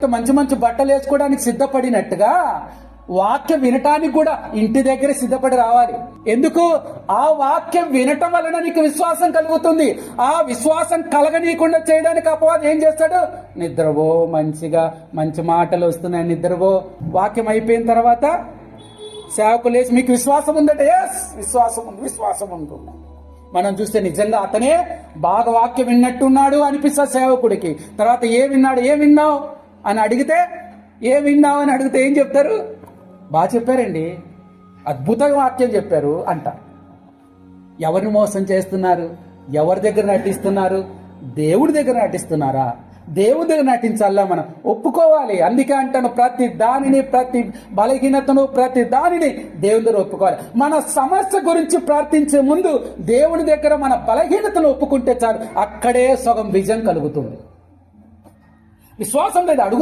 మంచి మంచి బట్టలు వేసుకోవడానికి సిద్ధపడినట్టుగా వాక్యం వినటానికి కూడా ఇంటి దగ్గర సిద్ధపడి రావాలి. ఎందుకు? ఆ వాక్యం వినటం వలన నీకు విశ్వాసం కలుగుతుంది. ఆ విశ్వాసం కలగనీయకుండా చేయడానికి అపవాది ఏం చేస్తాడు? నిద్రవో, మంచిగా మంచి మాటలు వస్తున్నాయి, నిద్రవో. వాక్యం అయిపోయిన తర్వాత సేవకులు లేచి, మీకు విశ్వాసం ఉందంటే, ఎస్ విశ్వాసం ఉంటుంది. మనం చూస్తే నిజంగా అతనే బాగా వాక్యం విన్నట్టున్నాడు అనిపిస్తుంది సేవకుడికి. తర్వాత ఏం విన్నావు అని అడిగితే, ఏం చెప్తారు? బాగా చెప్పారండి, అద్భుతంగా వాక్యం చెప్పారు అంట. ఎవరిని మోసం చేస్తున్నారు? ఎవరి దగ్గర నటిస్తున్నారు? దేవుడి దగ్గర నటిస్తున్నారా? దేవుడి దగ్గర నటించాలా మనం ఒప్పుకోవాలి. అందుకే అంటాను, ప్రతి బలహీనతను ప్రతి దానిని దేవుని దగ్గర ఒప్పుకోవాలి. మన సమస్య గురించి ప్రార్థించే ముందు దేవుడి దగ్గర మన బలహీనతను ఒప్పుకుంటే చాలు, అక్కడే సగం విజయం కలుగుతుంది. విశ్వాసం లేదు, అడుగు